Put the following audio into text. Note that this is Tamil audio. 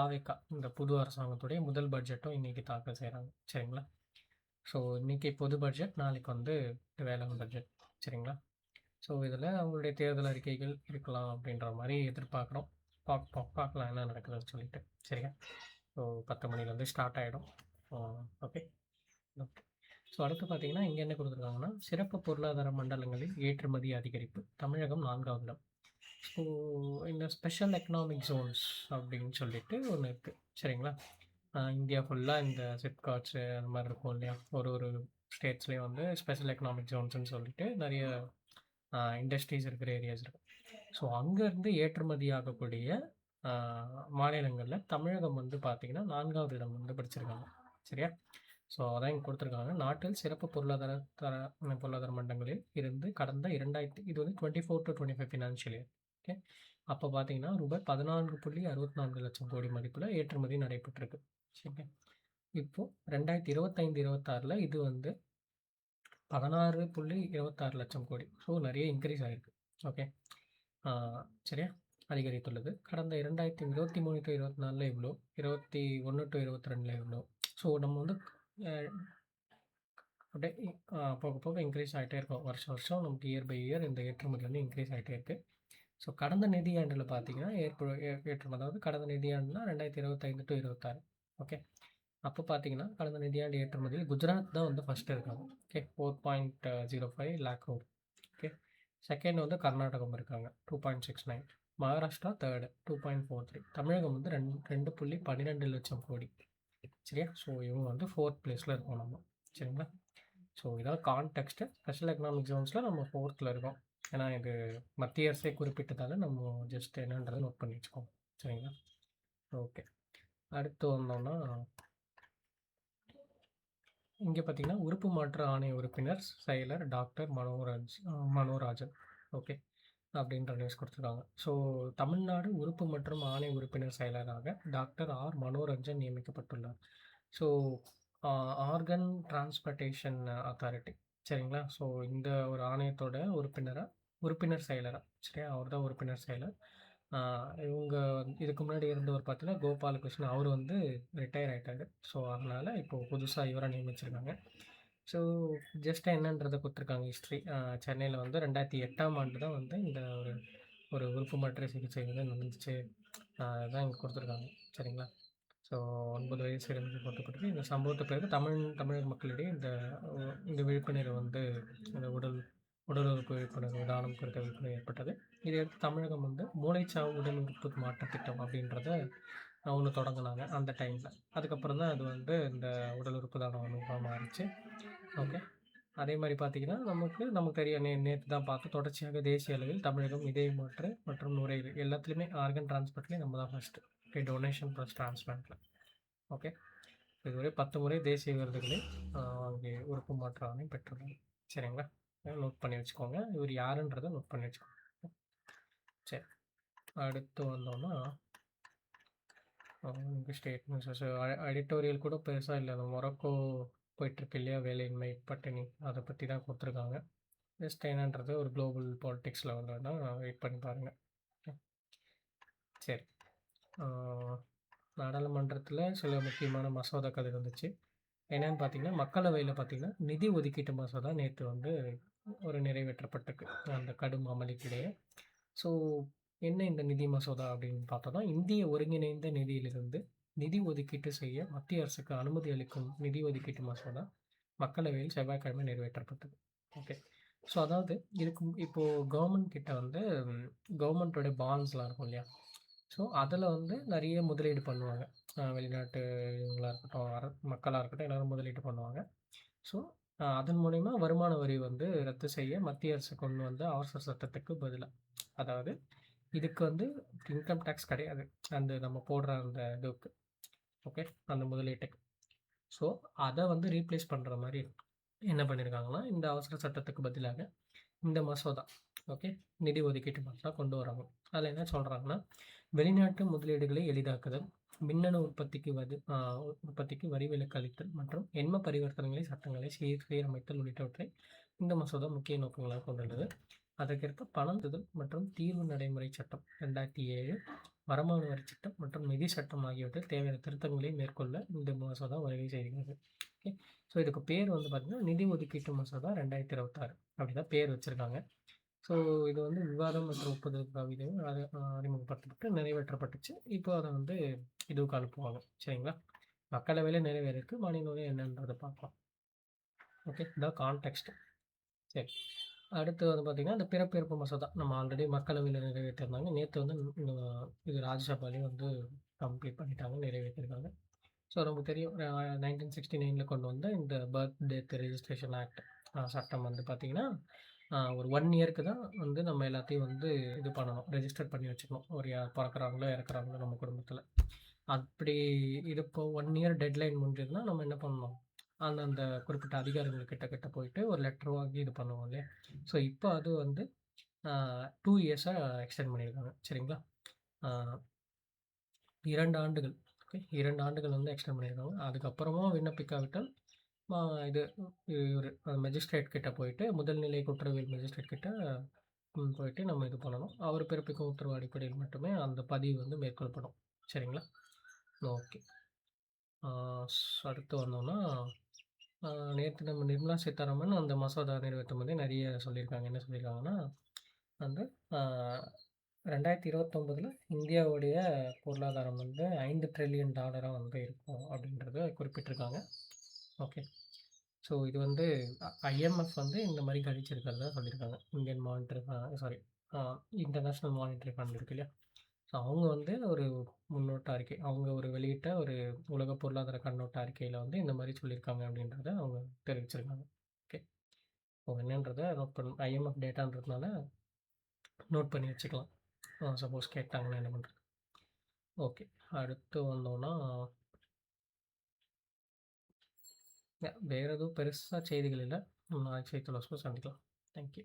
தாவேகா இந்த புது அரசாங்கத்துடைய முதல் பட்ஜெட்டும் இன்னைக்கு தாக்கல் செய்கிறாங்க. சரிங்களா? ஸோ இன்னைக்கு பொது பட்ஜெட், நாளைக்கு வந்து வேளாண் பட்ஜெட். சரிங்களா? ஸோ இதில் அவங்களுடைய தேர்தல் அறிக்கைகள் இருக்கலாம் அப்படின்ற மாதிரி எதிர்பார்க்குறோம். பார்க்கலாம் என்ன நடக்குதுன்னு சொல்லிட்டு. சரியா? ஸோ 10 மணிலேருந்து ஸ்டார்ட் ஆகிடும். Okay okay. ஸோ அடுத்து பார்த்தீங்கன்னா இங்கே என்ன கொடுத்துருக்காங்கன்னா, சிறப்பு பொருளாதார மண்டலங்களில் ஏற்றுமதி அதிகரிப்பு, தமிழகம் 4வது இடம். ஸோ இந்த ஸ்பெஷல் எக்கனாமிக் ஜோன்ஸ் அப்படின்னு சொல்லிட்டு ஒன்று இருக்குது. சரிங்களா? இந்தியா ஃபுல்லாக இந்த சிப்காட்ஸு அந்த மாதிரி இருக்கும் இல்லையா, ஒரு ஸ்டேட்ஸ்லேயும் வந்து ஸ்பெஷல் எக்கனாமிக் ஜோன்ஸ்னு சொல்லிட்டு நிறைய இண்டஸ்ட்ரீஸ் இருக்கிற ஏரியாஸ் இருக்கும். ஸோ அங்கேருந்து ஏற்றுமதி ஆகக்கூடிய மாநிலங்களில் தமிழகம் வந்து பார்த்திங்கன்னா 4வது இடம் வந்து படிச்சிருக்காங்க. சரியா? ஸோ அதான் இங்கே கொடுத்துருக்காங்க. நாட்டில் சிறப்பு பொருளாதார மண்டலங்களில் இருந்து கடந்த 2000 இது வந்து 24 to 25 ஃபினான்ஷியல் இயர். ஓகே. அப்போ பார்த்தீங்கன்னா ரூபாய் 14.64 லட்சம் கோடி மதிப்பில் ஏற்றுமதி நடைபெற்றிருக்கு. சரிங்க. இப்போது 2025-26 இது வந்து 16.26 லட்சம் கோடி. ஸோ நிறைய இன்க்ரீஸ் ஆகிருக்கு. ஓகே. சரியா? அதிகரித்துள்ளது. கடந்த 2023 to 24 இவ்வளோ, 21 to 22 இவ்வளோ. ஸோ நம்ம வந்து அப்படியே போக போக இன்க்ரீஸ் ஆகிட்டே இருக்கும். வருஷம் வருஷம் நமக்கு இயர் பை இயர் இந்த ஏற்றுமதி வந்து இன்க்ரீஸ் ஆகிட்டே இருக்குது. ஸோ கடந்த நிதியாண்டில் பார்த்தீங்கன்னா ஏற்றுமதி, அதாவது கடந்த நிதியாண்டுனா 2025 to 26. ஓகே. அப்போ பார்த்தீங்கன்னா கடந்த நிதியாண்டு ஏற்றுமதியில் குஜராத் தான் வந்து ஃபஸ்ட்டு இருக்காங்க. Okay, 4.05 lakh crore. Okay. Second வந்து கர்நாடகம் இருக்காங்க, 2.69. மகாராஷ்டிரா தேர்டு, 2.43. தமிழகம் வந்து 2.12 லட்சம் கோடி. சரியா? ஸோ இவங்க வந்து 4th பிளேஸில் இருக்கோம் நம்ம. சரிங்களா? ஸோ இதான் கான்டெக்ஸ்ட்டு. ஸ்பெஷல் எக்கனாமிக் ஜோன்ஸில் நம்ம 4th இருக்கோம். ஏன்னா இது மத்திய அரசே குறிப்பிட்டதால நம்ம ஜஸ்ட் என்னன்றதை நோட் பண்ணி வச்சுக்கோம். சரிங்களா? ஓகே. அடுத்து வந்தோம்னா இங்கே பார்த்தீங்கன்னா உறுப்பு மாற்று ஆணைய உறுப்பினர் செயலர் டாக்டர் மனோராஜன். ஓகே, அப்படின்ற நியூஸ் கொடுத்துருக்காங்க. ஸோ தமிழ்நாடு உறுப்பு மற்றும் ஆணைய உறுப்பினர் செயலராக டாக்டர் ஆர் மனோரஞ்சன் நியமிக்கப்பட்டுள்ளார். So organ transportation authority. சரிங்களா? ஸோ இந்த ஒரு ஆணையத்தோட உறுப்பினர் செயலராக, சரியா, அவர் தான் உறுப்பினர் செயலர். இவங்க இதுக்கு முன்னாடி இருந்தவர் பார்த்தீங்கன்னா கோபாலகிருஷ்ணன், அவர் வந்து ரிட்டையர் ஆகிட்டாரு. ஸோ அதனால் இப்போது புதுசாக இவரை நியமிச்சிருக்காங்க. ஸோ ஜஸ்ட் என்னன்றதை கொடுத்துருக்காங்க ஹிஸ்ட்ரி. சென்னையில் வந்து 2008ஆம் ஆண்டு தான் வந்து இந்த ஒரு உறுப்பு மாற்று சிகிச்சை வந்து நடந்துச்சு. அதுதான் இங்கே கொடுத்துருக்காங்க. சரிங்களா? ஸோ 9 வயது சிறுமிக்கு போட்டுக்கிட்டு இந்த சம்பவத்தை பிறகு தமிழக மக்களிடையே இந்த விழிப்புணர்வு வந்து இந்த உடல் உறுப்பு விழிப்புணர்வு தானம் குறித்த விழிப்புணர்வு ஏற்பட்டது. இதையடுத்து தமிழகம் வந்து மூளைச்சாவு உடல் உறுப்பு மாற்ற திட்டம் அப்படின்றத ஒன்று தொடங்கினாங்க அந்த டைமில். அதுக்கப்புறம் தான் அது வந்து இந்த உடல் உறுப்பு தானம் அமைப்பாக மாறிச்சு. ஓகே. அதே மாதிரி பார்த்தீங்கன்னா நமக்கு தெரியும், நேற்று தான் பார்த்து தொடர்ச்சியாக தேசிய அளவில் தமிழகம் இதய மாற்று மற்றும் நுரையீரல் எல்லாத்துலேயுமே ஆர்கன் டிரான்ஸ்போர்ட்லேயும் நம்ம தான் ஃபஸ்ட்டு. ஓகே, டொனேஷன் ப்ளஸ் டிரான்ஸ்பிளான்ட்டில். ஓகே. இதுவரை 10 முறை தேசிய விருதுகளை அங்கே உறுப்பு மாற்று ஆணையம் பெற்றுள்ளார். சரிங்களா? நோட் பண்ணி வச்சுக்கோங்க. இவர் யாருன்றதை நோட் பண்ணி வச்சுக்கோங்க. சரி, அடுத்து வந்தோம்னா ஸ்டேட்மெண்ட்ஸ் எடிட்டோரியல் கூட பெருசாக இல்லை. மொரோக்கோ போயிட்டுருக்கு இல்லையா, வேலையின்மை, பட்டினி, அதை பற்றி தான் கொடுத்துருக்காங்க. ஜஸ்ட் என்னன்றது ஒரு குளோபல் பாலிட்டிக்ஸில் வந்தோன்னா வெயிட் பண்ணி பாருங்கள். சரி, நாடாளுமன்றத்தில் சில முக்கியமான மசோதாக்கள் இருந்துச்சு. என்னென்னு பார்த்தீங்கன்னா, மக்களவையில் பார்த்தீங்கன்னா நிதி ஒதுக்கீட்டு மசோதா நேற்று வந்து ஒரு நிறைவேற்றப்பட்டிருக்கு அந்த கடும் அமளிக்கிடையே. ஸோ என்ன இந்த நிதி மசோதா அப்படின்னு பார்த்தோன்னா, இந்திய ஒருங்கிணைந்த நிதியிலிருந்து நிதி ஒதுக்கீட்டு செய்ய மத்திய அரசுக்கு அனுமதி அளிக்கும் நிதி ஒதுக்கீட்டு மசோதா மக்களவையில் செவ்வாய்க்கிழமை நிறைவேற்றப்பட்டது. ஓகே. ஸோ அதாவது இப்போது கவர்மெண்ட் கிட்ட வந்து கவர்மெண்ட்டோடைய பாண்ட்ஸ்லாம் இருக்கும் இல்லையா, ஸோ அதில் வந்து நிறைய முதலீடு பண்ணுவாங்க. வெளிநாட்டு இவங்களாக இருக்கட்டும், மக்களாக இருக்கட்டும், எல்லோரும் முதலீடு பண்ணுவாங்க. ஸோ அதன் மூலிமா வருமான வரி வந்து ரத்து செய்ய மத்திய அரசு கொண்டு வந்த அவசர சட்டத்துக்கு பதிலாக, அதாவது இதுக்கு வந்து இன்கம் டேக்ஸ் கிடையாது அந்த நம்ம போடுற அந்த இதுக்கு, ஓகே, அந்த முதலீட்டுக்கு. ஸோ அதை வந்து ரீப்ளேஸ் பண்ணுற மாதிரி என்ன பண்ணியிருக்காங்கன்னா, இந்த அவசர சட்டத்துக்கு பதிலாக இந்த மசோதா, ஓகே, நிதி ஒதுக்கீட்டு மசோதா கொண்டு வராங்க. அதில் என்ன சொல்கிறாங்கன்னா, வெளிநாட்டு முதலீடுகளை எளிதாக்குதல், மின்னணு உற்பத்திக்கு வரி விலக்கு அளித்தல் மற்றும் எண்ம பரிவர்த்தனைகளை சட்டங்களை சீரமைத்தல் உள்ளிட்டவற்றை இந்த மசோதா முக்கிய நோக்கங்களாக கொண்டுள்ளது. அதற்கேற்ப பணம் செலுத்துதல் மற்றும் தீர்வு நடைமுறை சட்டம் 2007, வருமான வரி சட்டம் மற்றும் நிதி சட்டம் ஆகியவற்றில் தேவையான திருத்தங்களை மேற்கொள்ள இந்த மசோதா வகை செய்கிறது. ஓகே. ஸோ இதுக்கு பேர் வந்து பார்த்தீங்கன்னா, நிதி ஒதுக்கீட்டு மசோதா 2026 அப்படிதான் பேர் வச்சிருக்காங்க. ஸோ இது வந்து விவாதம் மற்றும் ஒப்புதல் கவிதை அது அறிமுகப்படுத்தப்பட்டு நிறைவேற்றப்பட்டுச்சு. இப்போ அதை வந்து இதுவுக்கு அனுப்புவாங்க. சரிங்களா? மக்களவையில நிறைவேறிருக்கு. மாநிலங்களவையில என்னன்றதை பார்க்கலாம். ஓகே. இதான் கான்டெக்ஸ்ட். சரி. அடுத்து வந்து பார்த்தீங்கன்னா, இந்த பிறப்பு இறப்பு மசோதா நம்ம ஆல்ரெடி மக்களவையில நிறைவேற்றிருந்தாங்க. நேத்து வந்து இது ராஜ்யசபாலயும் வந்து கம்ப்ளீட் பண்ணிட்டாங்க, நிறைவேற்றிருக்காங்க. ஸோ நமக்கு தெரியும் 1969ல கொண்டு வந்த இந்த பர்த் டெத் ரெஜிஸ்ட்ரேஷன் ஆக்ட் சட்டம் வந்து பார்த்தீங்கன்னா, ஒரு 1 இயர்க்கு தான் வந்து நம்ம எல்லாத்தையும் வந்து இது பண்ணணும். ரெஜிஸ்டர் பண்ணி வச்சுக்கணும். ஒரு யார் பொறக்குறாங்களோ, இறக்குறாங்களோ நம்ம குடும்பத்தில. அப்படி இது இப்போ 1 இயர் டெட்லைன் முடிஞ்சதுன்னா, நம்ம என்ன பண்ணணும்? அந்த குறிப்பிட்ட அதிகாரிகள் கிட்ட போயிட்டு ஒரு லெட்டர் வாங்கி இது பண்ணுவோம் இல்லையா? ஸோ இப்போ அது வந்து 2 இயர்ஸா எக்ஸ்டெண்ட் பண்ணியிருக்காங்க. சரிங்களா? ஆ 2 ஆண்டுகள். ஓகே. 2 ஆண்டுகள் வந்து எக்ஸ்டெண்ட் பண்ணியிருக்காங்க. அதுக்கப்புறமும் விண்ணப்பிக்காவிட்டால் ஆ இது இவரு மேஜிஸ்ட்ரேட் கிட்ட போயிட்டு, முதல் நிலை குற்றவியல் மேஜிஸ்ட்ரேட் கிட்ட போயிட்டு நம்ம இது பண்ணணும். அவர் பிறப்பிக்கும் உத்தரவு அடிப்படையில் மட்டுமே அந்த பதிவு வந்து மேற்கொள்ளப்படும். சரிங்களா? ஓகே. ஆ அடுத்து வந்தோம்னா, நேத்து நம்ம நிர்மலா சீதாராமன் அந்த மசோதா நிறைவேற்றும்போதே நெறைய சொல்லியிருக்காங்க. என்ன சொல்லியிருக்காங்கன்னா, வந்து ஆ 2029ல இந்தியாவுடைய பொருளாதாரம் வந்து $5 ட்ரில்லியன் வந்து இருக்கும் அப்படின்றத குறிப்பிட்டிருக்காங்க. ஓகே. ஸோ இது வந்து IMF வந்து இந்த மாரி கணிச்சிருக்கிறதா சொல்லியிருக்காங்க. இந்தியன் மானிட்டரி சாரி அ இன்டர்நேஷனல் மானிட்டரி ஃபண்ட் இருக்கு இல்லையா? ஸோ அவங்க வந்து ஒரு முன்னோட்ட அறிக்கை. அவங்க ஒரு வெளியிட்ட ஒரு உலக பொருளாதார கண்ணோட்ட அறிக்கையில வந்து இந்த மாரி சொல்லியிருக்காங்க அப்படின்றத அவங்க தெரிவிச்சிருக்காங்க. ஓகே. ஸோ என்னன்றத நோட் IMF டேட்டான்றதுனால நோட் பண்ணி வச்சுக்கலாம். சப்போஸ் கேட்டாங்கன்னா என்ன பண்றது? ஓகே. அடுத்து வந்தோம்னா, வேற எதுவும் பெருசா செய்திகள் இல்ல. நாளைக்கு செய்தித்தாள் வாசிப்புல சந்திக்கலாம். Thank you.